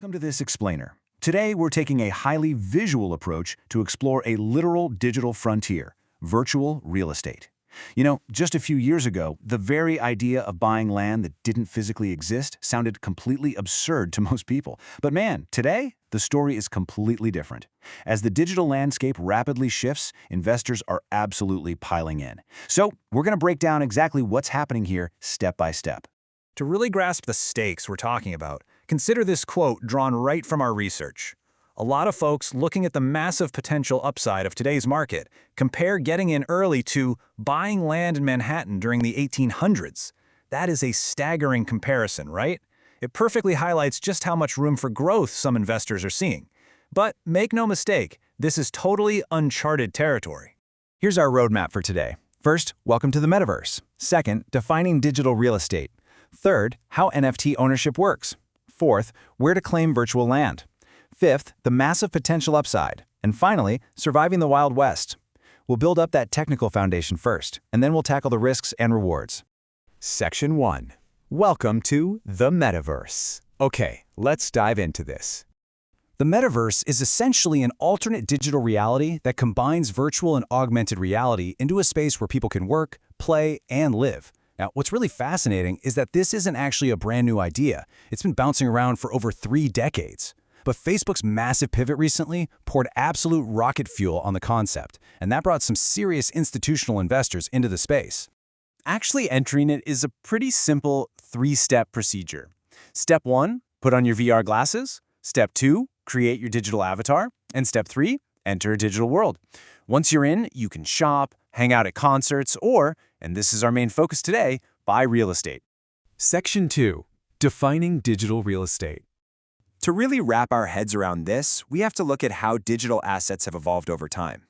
Welcome to this explainer. Today, we're taking a highly visual approach to explore a literal digital frontier, virtual real estate. Just a few years ago, the very idea of buying land that didn't physically exist sounded completely absurd to most people. But man, today, the story is completely different. As the digital landscape rapidly shifts, investors are absolutely piling in. So, we're going to break down exactly what's happening here step by step. To really grasp the stakes we're talking about, consider this quote drawn right from our research. A lot of folks looking at the massive potential upside of today's market compare getting in early to buying land in Manhattan during the 1800s. That is a staggering comparison, right? It perfectly highlights just how much room for growth some investors are seeing. But make no mistake, this is totally uncharted territory. Here's our roadmap for today. First, welcome to the Metaverse. Second, defining digital real estate. Third, how NFT ownership works. Fourth, where to claim virtual land. Fifth, the massive potential upside. And finally, surviving the Wild West. We'll build up that technical foundation first, and then we'll tackle the risks and rewards. Section 1. Welcome to the Metaverse. Okay, let's dive into this. The Metaverse is essentially an alternate digital reality that combines virtual and augmented reality into a space where people can work, play, and live. Now, what's really fascinating is that this isn't actually a brand new idea. It's been bouncing around for over 3 decades. But Facebook's massive pivot recently poured absolute rocket fuel on the concept, and that brought some serious institutional investors into the space. Actually entering it is a pretty simple 3-step procedure. Step 1, put on your VR glasses. Step 2, create your digital avatar. And Step 3, enter a digital world. Once you're in, you can shop, hang out at concerts, or, and this is our main focus today, buy real estate. Section 2. Defining digital real estate. To really wrap our heads around this, we have to look at how digital assets have evolved over time.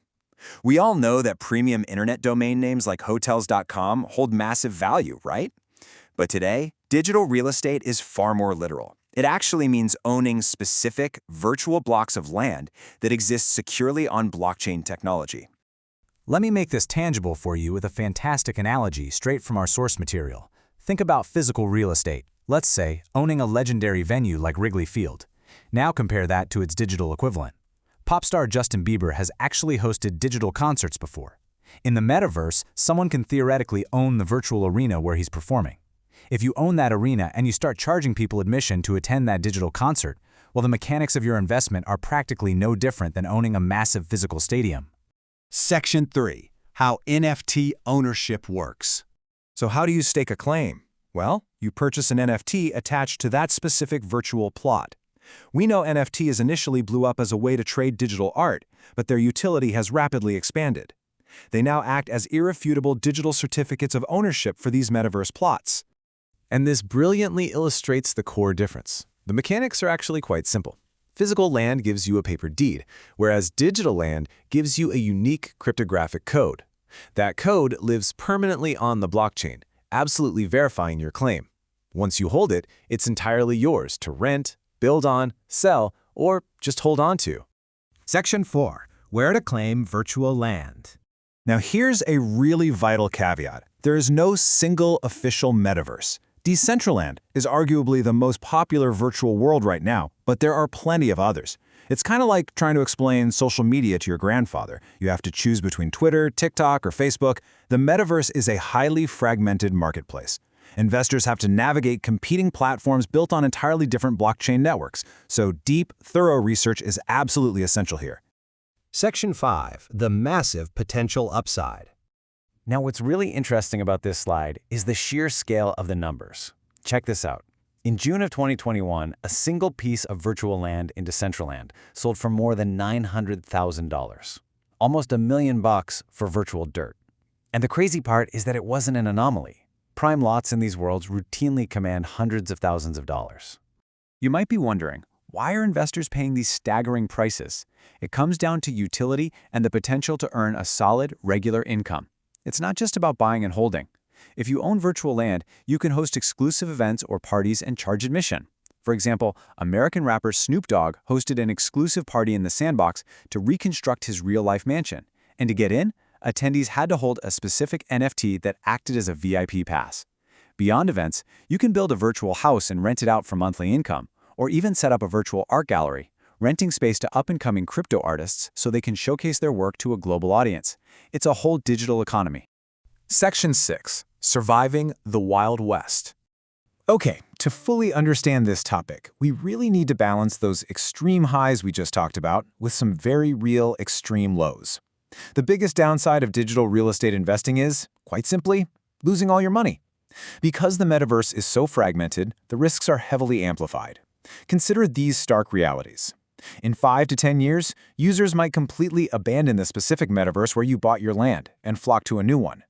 We all know that premium internet domain names like Hotels.com hold massive value, right? But today, digital real estate is far more literal. It actually means owning specific, virtual blocks of land that exist securely on blockchain technology. Let me make this tangible for you with a fantastic analogy straight from our source material. Think about physical real estate. Let's say owning a legendary venue like Wrigley Field. Now compare that to its digital equivalent. Pop star Justin Bieber has actually hosted digital concerts before. In the Metaverse, someone can theoretically own the virtual arena where he's performing. If you own that arena and you start charging people admission to attend that digital concert, well, the mechanics of your investment are practically no different than owning a massive physical stadium. Section 3. How NFT ownership works. So how do you stake a claim? Well, you purchase an NFT attached to that specific virtual plot. We know NFTs initially blew up as a way to trade digital art, but their utility has rapidly expanded. They now act as irrefutable digital certificates of ownership for these metaverse plots. And this brilliantly illustrates the core difference. The mechanics are actually quite simple. Physical land gives you a paper deed, whereas digital land gives you a unique cryptographic code. That code lives permanently on the blockchain, absolutely verifying your claim. Once you hold it, it's entirely yours to rent, build on, sell, or just hold on to. Section 4. Where to claim virtual land. Now here's a really vital caveat. There is no single official metaverse. Decentraland is arguably the most popular virtual world right now, but there are plenty of others. It's kind of like trying to explain social media to your grandfather. You have to choose between Twitter, TikTok, or Facebook. The metaverse is a highly fragmented marketplace. Investors have to navigate competing platforms built on entirely different blockchain networks, so deep, thorough research is absolutely essential here. Section 5. The massive potential upside. Now, what's really interesting about this slide is the sheer scale of the numbers. Check this out. In June of 2021, a single piece of virtual land in Decentraland sold for more than $900,000. Almost $1 million for virtual dirt. And the crazy part is that it wasn't an anomaly. Prime lots in these worlds routinely command hundreds of thousands of dollars. You might be wondering, why are investors paying these staggering prices? It comes down to utility and the potential to earn a solid, regular income. It's not just about buying and holding. If you own virtual land, you can host exclusive events or parties and charge admission. For example, American rapper Snoop Dogg hosted an exclusive party in the Sandbox to reconstruct his real-life mansion. And to get in, attendees had to hold a specific NFT that acted as a VIP pass. Beyond events, you can build a virtual house and rent it out for monthly income, or even set up a virtual art gallery, renting space to up-and-coming crypto artists so they can showcase their work to a global audience. It's a whole digital economy. Section 6. Surviving the Wild West. Okay, to fully understand this topic, we really need to balance those extreme highs we just talked about with some very real extreme lows. The biggest downside of digital real estate investing is, quite simply, losing all your money. Because the metaverse is so fragmented, the risks are heavily amplified. Consider these stark realities. In 5 to 10 years, users might completely abandon the specific metaverse where you bought your land and flock to a new one.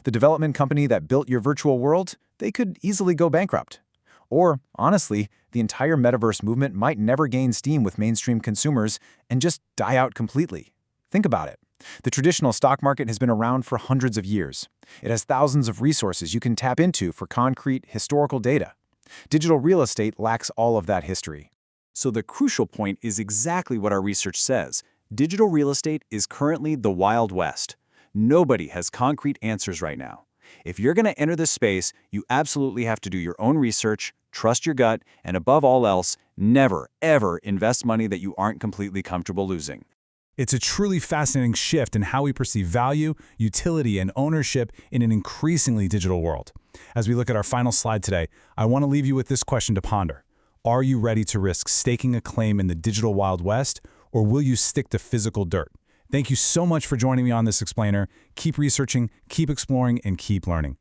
The development company that built your virtual world, they could easily go bankrupt. Or, honestly, the entire metaverse movement might never gain steam with mainstream consumers and just die out completely. Think about it. The traditional stock market has been around for hundreds of years. It has thousands of resources you can tap into for concrete, historical data. Digital real estate lacks all of that history. So the crucial point is exactly what our research says. Digital real estate is currently the Wild West. Nobody has concrete answers right now. If you're going to enter this space, you absolutely have to do your own research, trust your gut, and above all else, never, ever invest money that you aren't completely comfortable losing. It's a truly fascinating shift in how we perceive value, utility, and ownership in an increasingly digital world. As we look at our final slide today, I want to leave you with this question to ponder. Are you ready to risk staking a claim in the digital Wild West, or will you stick to physical dirt? Thank you so much for joining me on this explainer. Keep researching, keep exploring, and keep learning.